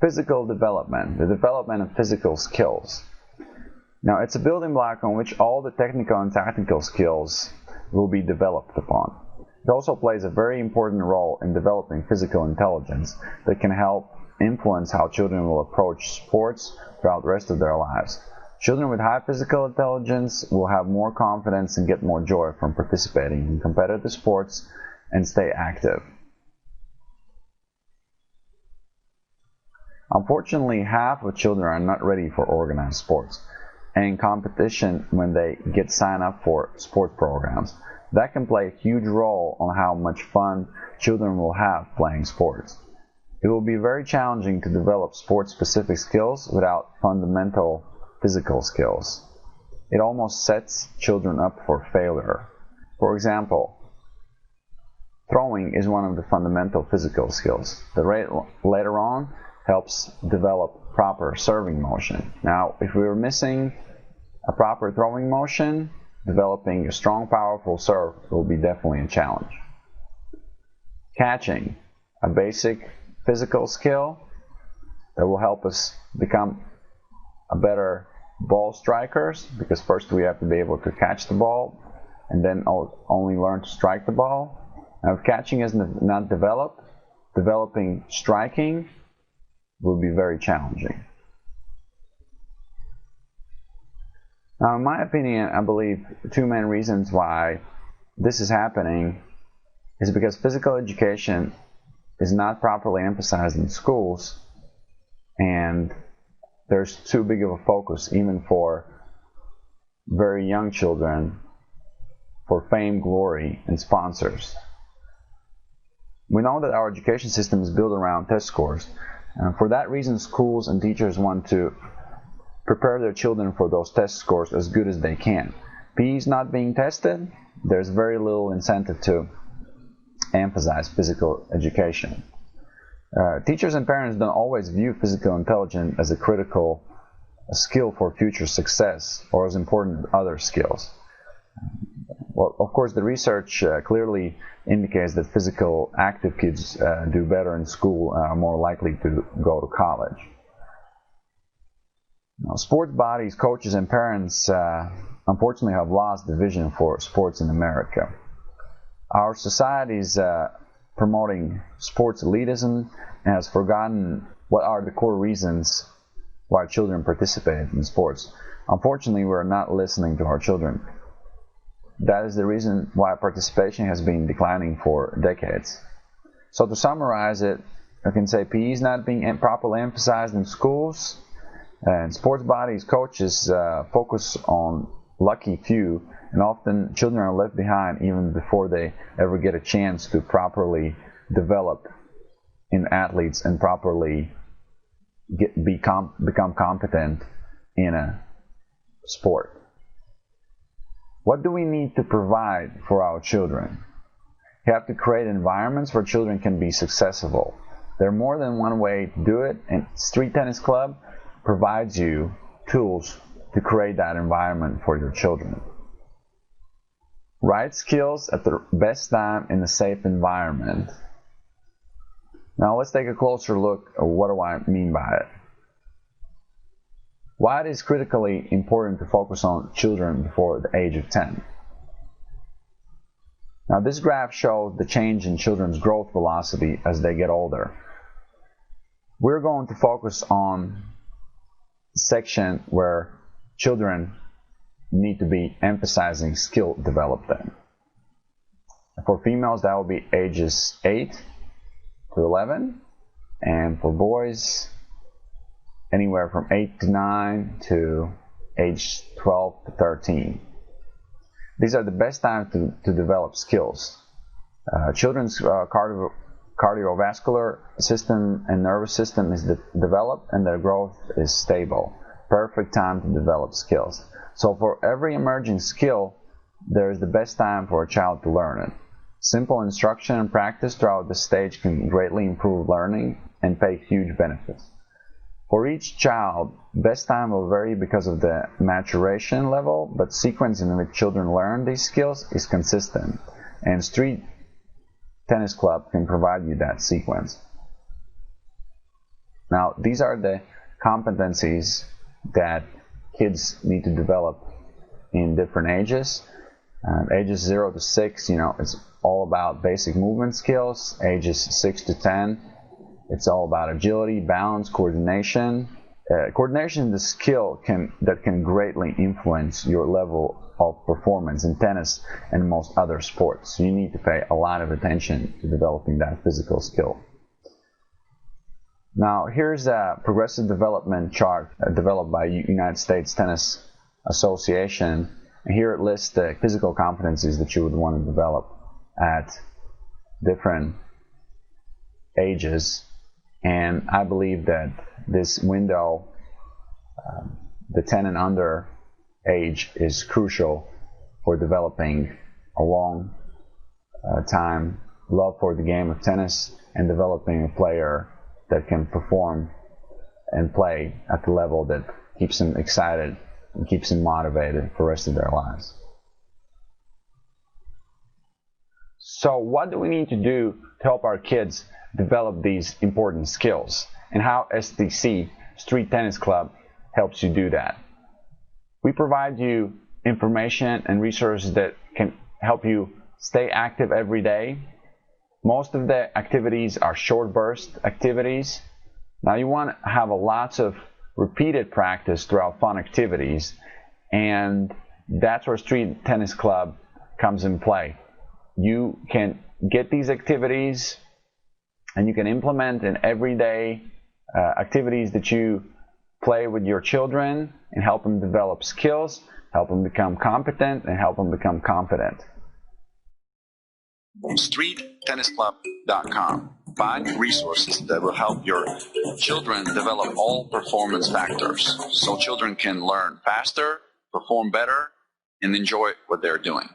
Physical development, the development of physical skills. Now, it's a building block on which all the technical and tactical skills will be developed upon. It also plays a very important role in developing physical intelligence that can help influence how children will approach sports throughout the rest of their lives. Children with high physical intelligence will have more confidence and get more joy from participating in competitive sports and stay active. Unfortunately, half of children are not ready for organized sports and in competition when they get signed up for sport programs. That can play a huge role on how much fun children will have playing sports. It will be very challenging to develop sport-specific skills without fundamental physical skills. It almost sets children up for failure. For example, throwing is one of the fundamental physical skills that later on helps develop proper serving motion. Now, if we were missing a proper throwing motion, developing a strong, powerful serve will be definitely a challenge. Catching, a basic physical skill that will help us become a better ball strikers, because first we have to be able to catch the ball and then only learn to strike the ball. Now, if catching is not developed, developing striking will be very challenging. Now, in my opinion, I believe two main reasons why this is happening is because physical education is not properly emphasized in schools, and there's too big of a focus even for very young children for fame, glory, and sponsors. We know that our education system is built around test scores. For that reason, schools and teachers want to prepare their children for those test scores as good as they can. PE is not being tested, there's very little incentive to emphasize physical education. Teachers and parents don't always view physical intelligence as a critical skill for future success or as important as other skills. Well, of course, the research clearly indicates that physical active kids do better in school and are more likely to go to college. Now, sports bodies, coaches, and parents unfortunately have lost the vision for sports in America. Our society is promoting sports elitism and has forgotten what are the core reasons why children participate in sports. Unfortunately, we're not listening to our children. That is the reason why participation has been declining for decades. So to summarize it, I can say PE is not being properly emphasized in schools, and sports bodies, coaches focus on lucky few, and often children are left behind even before they ever get a chance to properly develop in athletes and properly become competent in a sport. What do we need to provide for our children? You have to create environments where children can be successful. There are more than one way to do it, and Street Tennis Club provides you tools to create that environment for your children. Right skills at the best time in a safe environment. Now let's take a closer look at what do I mean by it. Why it is critically important to focus on children before the age of 10. Now this graph shows the change in children's growth velocity as they get older. We're going to focus on the section where children need to be emphasizing skill development. For females, that will be ages 8 to 11, and for boys, anywhere from 8 to 9 to age 12 to 13. These are the best times to develop skills. Children's cardiovascular system and nervous system is developed, and their growth is stable. Perfect time to develop skills. So for every emerging skill, there is the best time for a child to learn it. Simple instruction and practice throughout this stage can greatly improve learning and pay huge benefits. For each child, best time will vary because of the maturation level, but sequence in which children learn these skills is consistent, and Street Tennis Club can provide you that sequence. Now, these are the competencies that kids need to develop in different ages. Ages 0 to 6, it's all about basic movement skills. Ages 6 to 10, it's all about agility, balance, coordination. Coordination is the skill that can greatly influence your level of performance in tennis and most other sports. So you need to pay a lot of attention to developing that physical skill. Now, here's a progressive development chart developed by United States Tennis Association. And here it lists the physical competencies that you would want to develop at different ages. And I believe that this window, the 10 and under age, is crucial for developing a long time love for the game of tennis and developing a player that can perform and play at the level that keeps them excited and keeps them motivated for the rest of their lives. So what do we need to do to help our kids develop these important skills, and how STC, Street Tennis Club, helps you do that? We provide you information and resources that can help you stay active every day. Most of the activities are short burst activities. Now you want to have lots of repeated practice throughout fun activities, and that's where Street Tennis Club comes in play. You can get these activities and you can implement in everyday activities that you play with your children and help them develop skills, help them become competent, and help them become confident. StreetTennisClub.com. Find resources that will help your children develop all performance factors so children can learn faster, perform better, and enjoy what they're doing.